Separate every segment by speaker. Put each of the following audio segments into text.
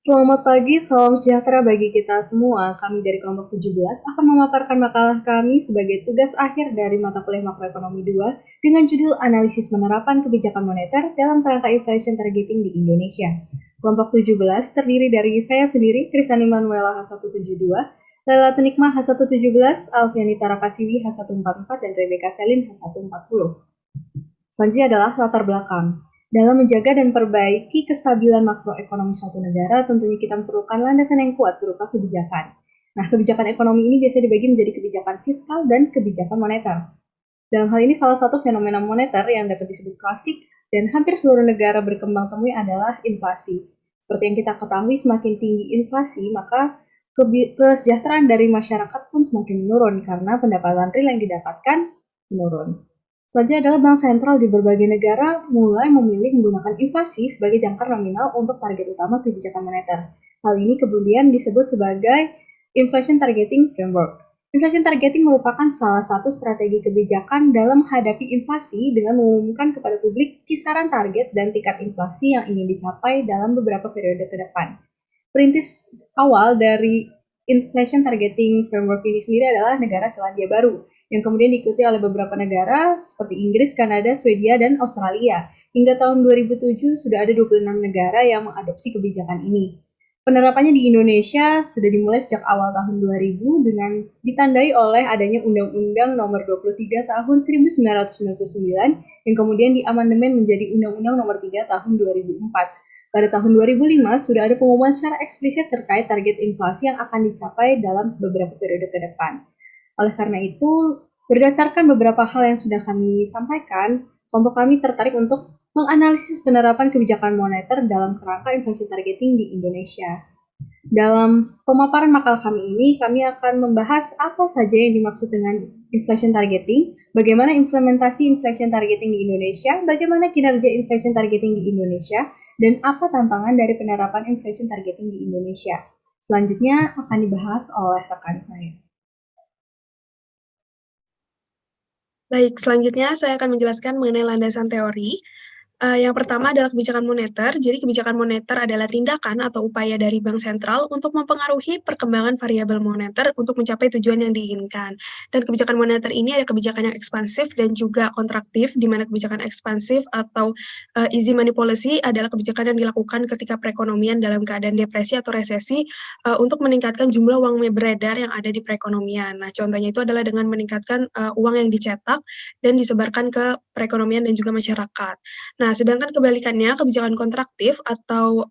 Speaker 1: Selamat pagi, salam sejahtera bagi kita semua. Kami dari kelompok 17 akan memaparkan makalah kami sebagai tugas akhir dari mata kuliah makroekonomi 2 dengan judul Analisis Penerapan Kebijakan Moneter dalam Kerangka Inflation Targeting di Indonesia. Kelompok 17 terdiri dari saya sendiri, Krisani Manuela H172, Lela Tunikma H117, Alfianita Rakasiwi H144, dan Rebecca Selin H140. Selanjutnya adalah latar belakang. Dalam menjaga dan perbaiki kestabilan makroekonomi suatu negara, tentunya kita memerlukan landasan yang kuat berupa kebijakan. Nah, kebijakan ekonomi ini biasa dibagi menjadi kebijakan fiskal dan kebijakan moneter. Dalam hal ini, salah satu fenomena moneter yang dapat disebut klasik dan hampir seluruh negara berkembang temui adalah inflasi. Seperti yang kita ketahui, semakin tinggi inflasi, maka kesejahteraan dari masyarakat pun semakin menurun karena pendapatan real yang didapatkan menurun. Selanjutnya adalah bank sentral di berbagai negara mulai memilih menggunakan inflasi sebagai jangkar nominal untuk target utama kebijakan moneter. Hal ini kemudian disebut sebagai Inflation Targeting Framework. Inflation targeting merupakan salah satu strategi kebijakan dalam menghadapi inflasi dengan mengumumkan kepada publik kisaran target dan tingkat inflasi yang ingin dicapai dalam beberapa periode ke depan. Perintis awal dari Inflation Targeting Framework ini sendiri adalah negara Selandia Baru, yang kemudian diikuti oleh beberapa negara seperti Inggris, Kanada, Swedia, dan Australia. Hingga tahun 2007 sudah ada 26 negara yang mengadopsi kebijakan ini. Penerapannya di Indonesia sudah dimulai sejak awal tahun 2000 dengan ditandai oleh adanya Undang-Undang Nomor 23 Tahun 1999 yang kemudian diamandemen menjadi Undang-Undang Nomor 3 Tahun 2004. Pada tahun 2005 sudah ada pengumuman secara eksplisit terkait target inflasi yang akan dicapai dalam beberapa periode ke depan. Oleh karena itu, berdasarkan beberapa hal yang sudah kami sampaikan, kelompok kami tertarik untuk menganalisis penerapan kebijakan moneter dalam kerangka inflation targeting di Indonesia. Dalam pemaparan makalah kami ini, kami akan membahas apa saja yang dimaksud dengan inflation targeting, bagaimana implementasi inflation targeting di Indonesia, bagaimana kinerja inflation targeting di Indonesia, dan apa tantangan dari penerapan inflation targeting di Indonesia. Selanjutnya akan dibahas oleh rekan saya.
Speaker 2: Baik, selanjutnya saya akan menjelaskan mengenai landasan teori. Yang pertama adalah kebijakan moneter. Jadi kebijakan moneter adalah tindakan atau upaya dari bank sentral untuk mempengaruhi perkembangan variabel moneter untuk mencapai tujuan yang diinginkan. Dan kebijakan moneter ini ada kebijakan yang ekspansif dan juga kontraktif, di mana kebijakan ekspansif atau easy money policy adalah kebijakan yang dilakukan ketika perekonomian dalam keadaan depresi atau resesi untuk meningkatkan jumlah uang beredar yang ada di perekonomian. Nah, contohnya itu adalah dengan meningkatkan uang yang dicetak dan disebarkan ke perekonomian dan juga masyarakat. Nah, sedangkan kebalikannya, kebijakan kontraktif atau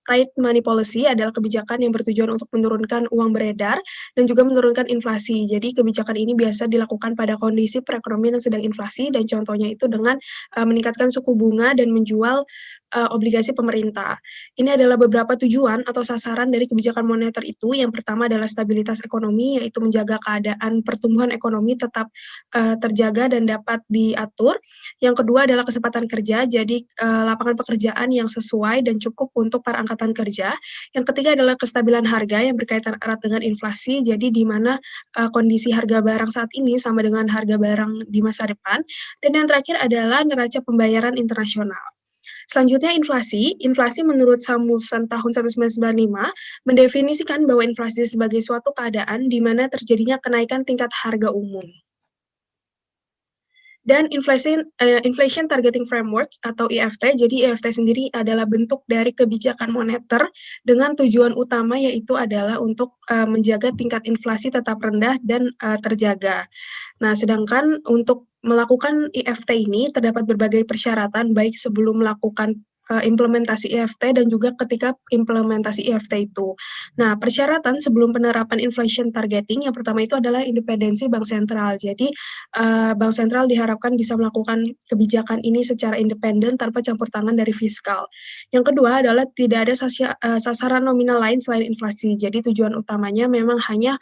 Speaker 2: tight money policy adalah kebijakan yang bertujuan untuk menurunkan uang beredar dan juga menurunkan inflasi. Jadi, kebijakan ini biasa dilakukan pada kondisi perekonomian yang sedang inflasi dan contohnya itu dengan meningkatkan suku bunga dan menjual obligasi pemerintah. Ini adalah beberapa tujuan atau sasaran dari kebijakan moneter itu. Yang pertama adalah stabilitas ekonomi, yaitu menjaga keadaan pertumbuhan ekonomi tetap terjaga dan dapat diatur. Yang kedua adalah kesempatan kerja, jadi lapangan pekerjaan yang sesuai dan cukup untuk para angkatan kerja. Yang ketiga adalah kestabilan harga yang berkaitan erat dengan inflasi, jadi di mana kondisi harga barang saat ini sama dengan harga barang di masa depan. Dan yang terakhir adalah neraca pembayaran internasional. Selanjutnya inflasi. Inflasi menurut Samuelson tahun 1995 mendefinisikan bahwa inflasi sebagai suatu keadaan di mana terjadinya kenaikan tingkat harga umum. Dan Inflation Targeting Framework atau IFT, jadi IFT sendiri adalah bentuk dari kebijakan moneter dengan tujuan utama yaitu adalah untuk menjaga tingkat inflasi tetap rendah dan terjaga. Nah, sedangkan untuk melakukan IFT ini terdapat berbagai persyaratan baik sebelum melakukan implementasi IFT dan juga ketika implementasi IFT itu. Nah, persyaratan sebelum penerapan inflation targeting yang pertama itu adalah independensi bank sentral. Jadi, bank sentral diharapkan bisa melakukan kebijakan ini secara independen tanpa campur tangan dari fiskal. Yang kedua adalah tidak ada sasaran nominal lain selain inflasi. Jadi, tujuan utamanya memang hanya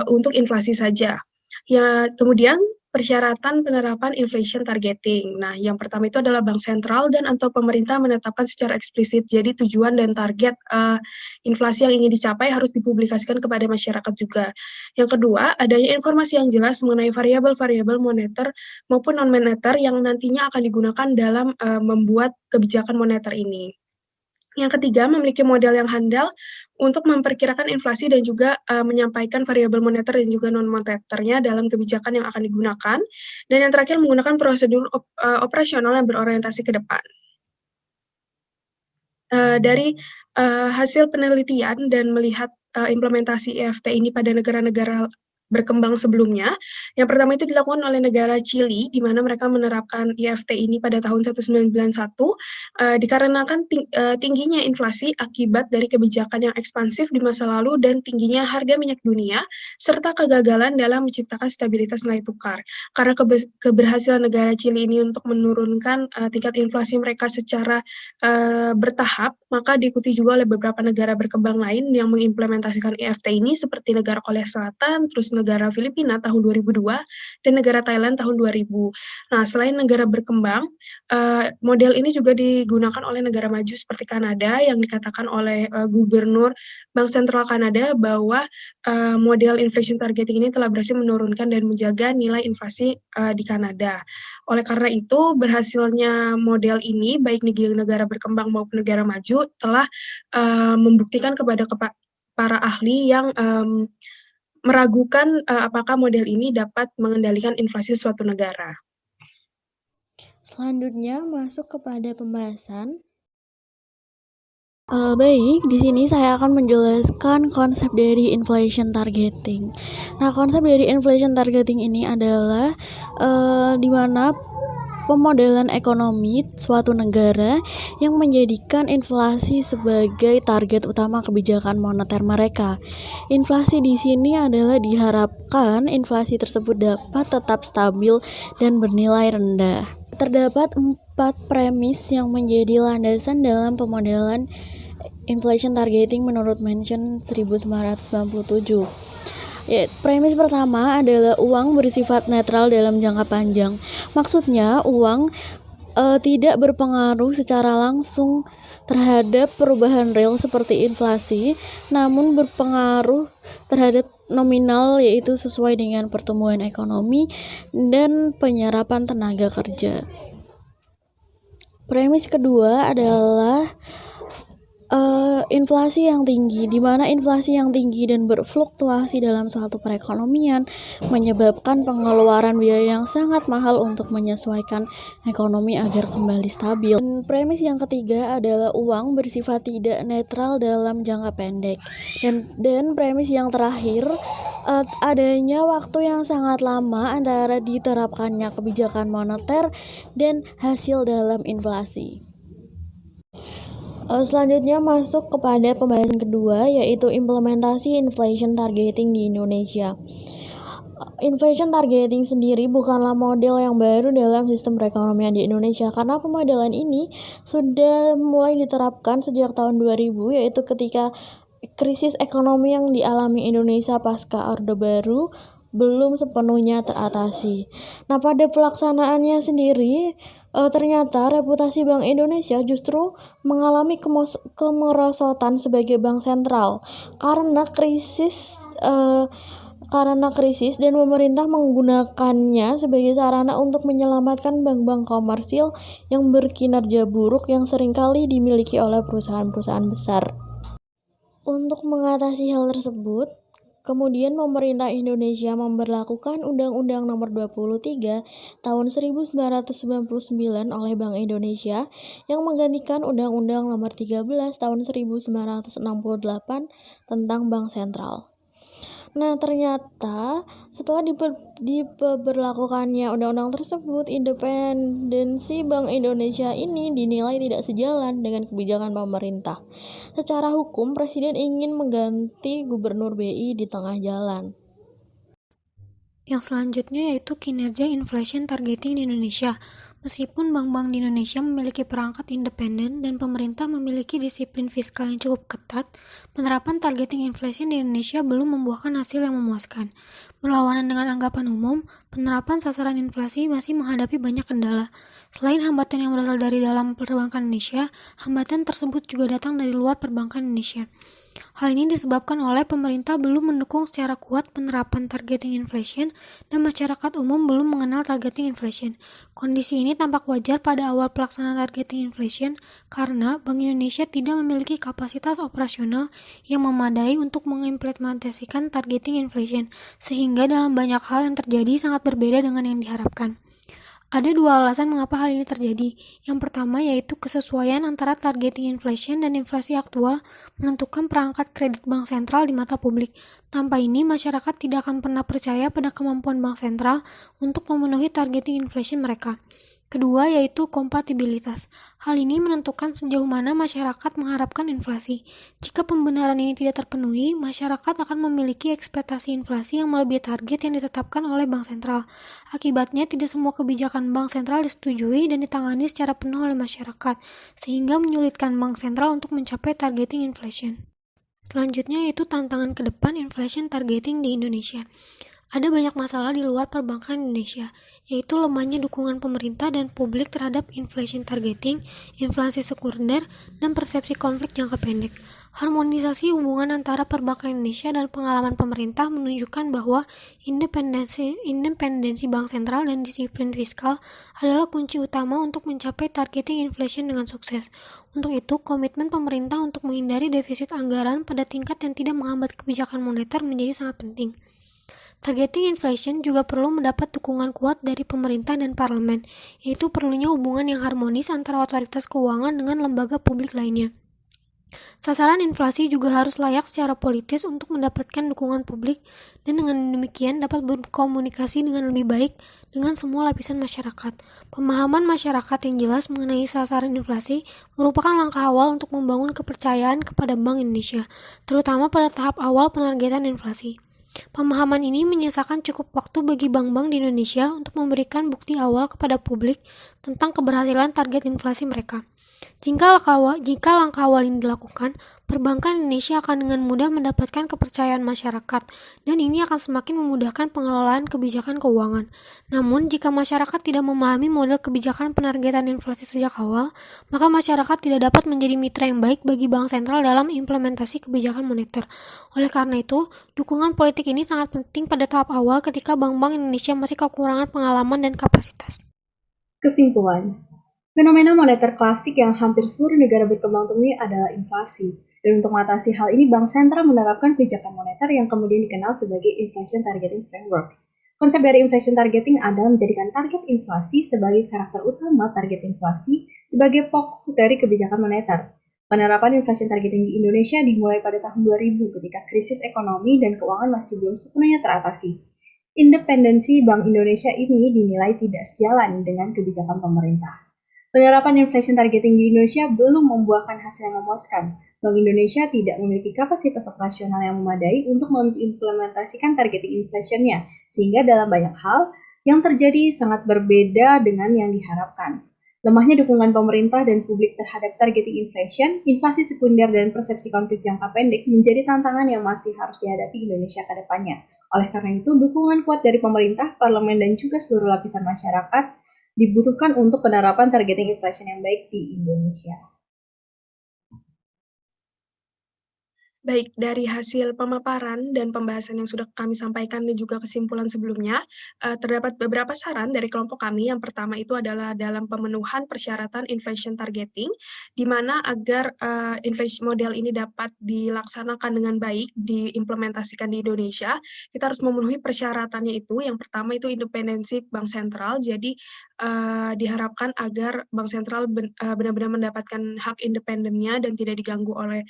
Speaker 2: untuk inflasi saja. Ya, kemudian persyaratan penerapan inflation targeting. Nah, yang pertama itu adalah bank sentral dan atau pemerintah menetapkan secara eksplisit. Jadi tujuan dan target inflasi yang ingin dicapai harus dipublikasikan kepada masyarakat juga. Yang kedua, adanya informasi yang jelas mengenai variabel-variabel moneter maupun non-moneter yang nantinya akan digunakan dalam membuat kebijakan moneter ini. Yang ketiga, memiliki model yang handal untuk memperkirakan inflasi dan juga menyampaikan variabel moneter dan juga non-moneternya dalam kebijakan yang akan digunakan. Dan yang terakhir, menggunakan prosedur operasional yang berorientasi ke depan. Dari hasil penelitian dan melihat implementasi EFT ini pada negara-negara berkembang sebelumnya. Yang pertama itu dilakukan oleh negara Chili, di mana mereka menerapkan EFT ini pada tahun 1991, dikarenakan tingginya inflasi akibat dari kebijakan yang ekspansif di masa lalu dan tingginya harga minyak dunia, serta kegagalan dalam menciptakan stabilitas nilai tukar. Karena keberhasilan negara Chili ini untuk menurunkan tingkat inflasi mereka secara bertahap, maka diikuti juga oleh beberapa negara berkembang lain yang mengimplementasikan EFT ini seperti negara Korea Selatan, terus negara Filipina tahun 2002, dan negara Thailand tahun 2000. Nah, selain negara berkembang, model ini juga digunakan oleh negara maju seperti Kanada yang dikatakan oleh Gubernur Bank Sentral Kanada bahwa model inflation targeting ini telah berhasil menurunkan dan menjaga nilai inflasi di Kanada. Oleh karena itu, berhasilnya model ini, baik di negara berkembang maupun negara maju, telah membuktikan kepada para ahli yang meragukan apakah model ini dapat mengendalikan inflasi suatu negara.
Speaker 3: Selanjutnya masuk kepada pembahasan. Baik, di sini saya akan menjelaskan konsep dari inflation targeting. Nah, konsep dari inflation targeting ini adalah di mana pemodelan ekonomi suatu negara yang menjadikan inflasi sebagai target utama kebijakan moneter mereka. Inflasi di sini adalah diharapkan inflasi tersebut dapat tetap stabil dan bernilai rendah. Terdapat 4 premis yang menjadi landasan dalam pemodelan inflation targeting menurut Mention 1997. Premis pertama adalah uang bersifat netral dalam jangka panjang. Maksudnya, uang tidak berpengaruh secara langsung terhadap perubahan real seperti inflasi, namun berpengaruh terhadap nominal, yaitu sesuai dengan pertumbuhan ekonomi dan penyerapan tenaga kerja. Premis kedua adalah inflasi yang tinggi, di mana inflasi yang tinggi dan berfluktuasi dalam suatu perekonomian menyebabkan pengeluaran biaya yang sangat mahal untuk menyesuaikan ekonomi agar kembali stabil. Dan premis yang ketiga adalah uang bersifat tidak netral dalam jangka pendek. Dan premis yang terakhir, adanya waktu yang sangat lama antara diterapkannya kebijakan moneter dan hasil dalam inflasi. Selanjutnya masuk kepada pembahasan kedua, yaitu implementasi inflation targeting di Indonesia. Inflation targeting sendiri bukanlah model yang baru dalam sistem perekonomian di Indonesia, karena pemodelan ini sudah mulai diterapkan sejak tahun 2000, yaitu ketika krisis ekonomi yang dialami Indonesia pasca Orde Baru belum sepenuhnya teratasi. Nah, pada pelaksanaannya sendiri, ternyata reputasi Bank Indonesia justru mengalami kemerosotan sebagai bank sentral karena krisis dan pemerintah menggunakannya sebagai sarana untuk menyelamatkan bank-bank komersil yang berkinerja buruk yang seringkali dimiliki oleh perusahaan-perusahaan besar. Untuk mengatasi hal tersebut, kemudian pemerintah Indonesia memberlakukan Undang-Undang Nomor 23 Tahun 1999 oleh Bank Indonesia yang menggantikan Undang-Undang Nomor 13 Tahun 1968 tentang Bank Sentral. Nah, ternyata setelah diberlakukannya undang-undang tersebut, independensi Bank Indonesia ini dinilai tidak sejalan dengan kebijakan pemerintah. Secara hukum, Presiden ingin mengganti Gubernur BI di tengah jalan.
Speaker 4: Yang selanjutnya yaitu kinerja inflation targeting di Indonesia. Meskipun bank-bank di Indonesia memiliki perangkat independen dan pemerintah memiliki disiplin fiskal yang cukup ketat, penerapan targeting inflation di Indonesia belum membuahkan hasil yang memuaskan. Berlawanan dengan anggapan umum, penerapan sasaran inflasi masih menghadapi banyak kendala. Selain hambatan yang berasal dari dalam perbankan Indonesia, hambatan tersebut juga datang dari luar perbankan Indonesia. Hal ini disebabkan oleh pemerintah belum mendukung secara kuat penerapan targeting inflation dan masyarakat umum belum mengenal targeting inflation. Kondisi ini ini tampak wajar pada awal pelaksanaan targeting inflation karena Bank Indonesia tidak memiliki kapasitas operasional yang memadai untuk mengimplementasikan targeting inflation, sehingga dalam banyak hal yang terjadi sangat berbeda dengan yang diharapkan. Ada dua alasan mengapa hal ini terjadi. Yang pertama yaitu kesesuaian antara targeting inflation dan inflasi aktual menentukan perangkat kredit bank sentral di mata publik. Tanpa ini, masyarakat tidak akan pernah percaya pada kemampuan bank sentral untuk memenuhi targeting inflation mereka. Kedua yaitu kompatibilitas. Hal ini menentukan sejauh mana masyarakat mengharapkan inflasi. Jika pembenaran ini tidak terpenuhi, masyarakat akan memiliki ekspektasi inflasi yang melebihi target yang ditetapkan oleh bank sentral. Akibatnya, tidak semua kebijakan bank sentral disetujui dan ditangani secara penuh oleh masyarakat, sehingga menyulitkan bank sentral untuk mencapai targeting inflation. Selanjutnya yaitu tantangan ke depan inflation targeting di Indonesia. Ada banyak masalah di luar perbankan Indonesia, yaitu lemahnya dukungan pemerintah dan publik terhadap inflation targeting, inflasi sekunder, dan persepsi konflik jangka pendek. Harmonisasi hubungan antara perbankan Indonesia dan pengalaman pemerintah menunjukkan bahwa independensi bank sentral dan disiplin fiskal adalah kunci utama untuk mencapai targeting inflation dengan sukses. Untuk itu, komitmen pemerintah untuk menghindari defisit anggaran pada tingkat yang tidak menghambat kebijakan moneter menjadi sangat penting. Targeting inflation juga perlu mendapat dukungan kuat dari pemerintah dan parlemen, yaitu perlunya hubungan yang harmonis antara otoritas keuangan dengan lembaga publik lainnya. Sasaran inflasi juga harus layak secara politis untuk mendapatkan dukungan publik dan dengan demikian dapat berkomunikasi dengan lebih baik dengan semua lapisan masyarakat. Pemahaman masyarakat yang jelas mengenai sasaran inflasi merupakan langkah awal untuk membangun kepercayaan kepada Bank Indonesia, terutama pada tahap awal penargetan inflasi. Pemahaman ini menyisakan cukup waktu bagi bank-bank di Indonesia untuk memberikan bukti awal kepada publik tentang keberhasilan target inflasi mereka. Jika langkah awal ini dilakukan, perbankan Indonesia akan dengan mudah mendapatkan kepercayaan masyarakat, dan ini akan semakin memudahkan pengelolaan kebijakan keuangan. Namun, jika masyarakat tidak memahami model kebijakan penargetan inflasi sejak awal, maka masyarakat tidak dapat menjadi mitra yang baik bagi bank sentral dalam implementasi kebijakan moneter. Oleh karena itu, dukungan politik ini sangat penting pada tahap awal ketika bank-bank Indonesia masih kekurangan pengalaman dan kapasitas.
Speaker 1: Kesimpulan, fenomena moneter klasik yang hampir seluruh negara berkembang temui adalah inflasi. Dan untuk mengatasi hal ini, Bank Sentral menerapkan kebijakan moneter yang kemudian dikenal sebagai Inflation Targeting Framework. Konsep dari inflation targeting adalah menjadikan target inflasi sebagai karakter utama target inflasi sebagai pokok dari kebijakan moneter. Penerapan inflation targeting di Indonesia dimulai pada tahun 2000 ketika krisis ekonomi dan keuangan masih belum sepenuhnya teratasi. Independensi Bank Indonesia ini dinilai tidak sejalan dengan kebijakan pemerintah. Penerapan inflation targeting di Indonesia belum membuahkan hasil yang memuaskan. Bank Indonesia tidak memiliki kapasitas operasional yang memadai untuk mengimplementasikan targeting inflation-nya, sehingga dalam banyak hal yang terjadi sangat berbeda dengan yang diharapkan. Lemahnya dukungan pemerintah dan publik terhadap targeting inflation, inflasi sekunder, dan persepsi konflik jangka pendek menjadi tantangan yang masih harus dihadapi Indonesia ke depannya. Oleh karena itu, dukungan kuat dari pemerintah, parlemen, dan juga seluruh lapisan masyarakat dibutuhkan untuk penerapan targeting inflation yang baik di Indonesia.
Speaker 2: Baik, dari hasil pemaparan dan pembahasan yang sudah kami sampaikan dan juga kesimpulan sebelumnya, terdapat beberapa saran dari kelompok kami. Yang pertama itu adalah dalam pemenuhan persyaratan inflation targeting, di mana agar inflation model ini dapat dilaksanakan dengan baik, diimplementasikan di Indonesia, kita harus memenuhi persyaratannya itu. Yang pertama itu independensi bank sentral, jadi diharapkan agar bank sentral benar-benar mendapatkan hak independennya dan tidak diganggu oleh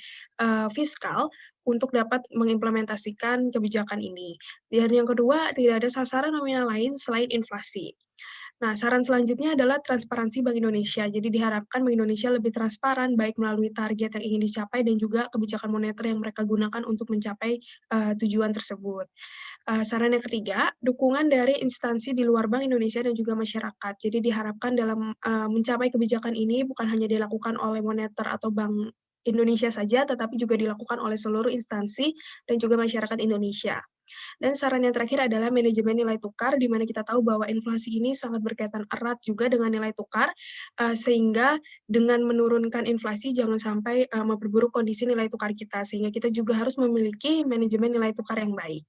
Speaker 2: fiskal untuk dapat mengimplementasikan kebijakan ini. Dan yang kedua, tidak ada sasaran nominal lain selain inflasi. Nah, saran selanjutnya adalah transparansi Bank Indonesia. Jadi diharapkan Bank Indonesia lebih transparan baik melalui target yang ingin dicapai dan juga kebijakan moneter yang mereka gunakan untuk mencapai tujuan tersebut. Saran yang ketiga, dukungan dari instansi di luar Bank Indonesia dan juga masyarakat. Jadi diharapkan dalam mencapai kebijakan ini bukan hanya dilakukan oleh moneter atau Bank Indonesia saja, tetapi juga dilakukan oleh seluruh instansi dan juga masyarakat Indonesia. Dan saran yang terakhir adalah manajemen nilai tukar, di mana kita tahu bahwa inflasi ini sangat berkaitan erat juga dengan nilai tukar, sehingga dengan menurunkan inflasi jangan sampai memperburuk kondisi nilai tukar kita, sehingga kita juga harus memiliki manajemen nilai tukar yang baik.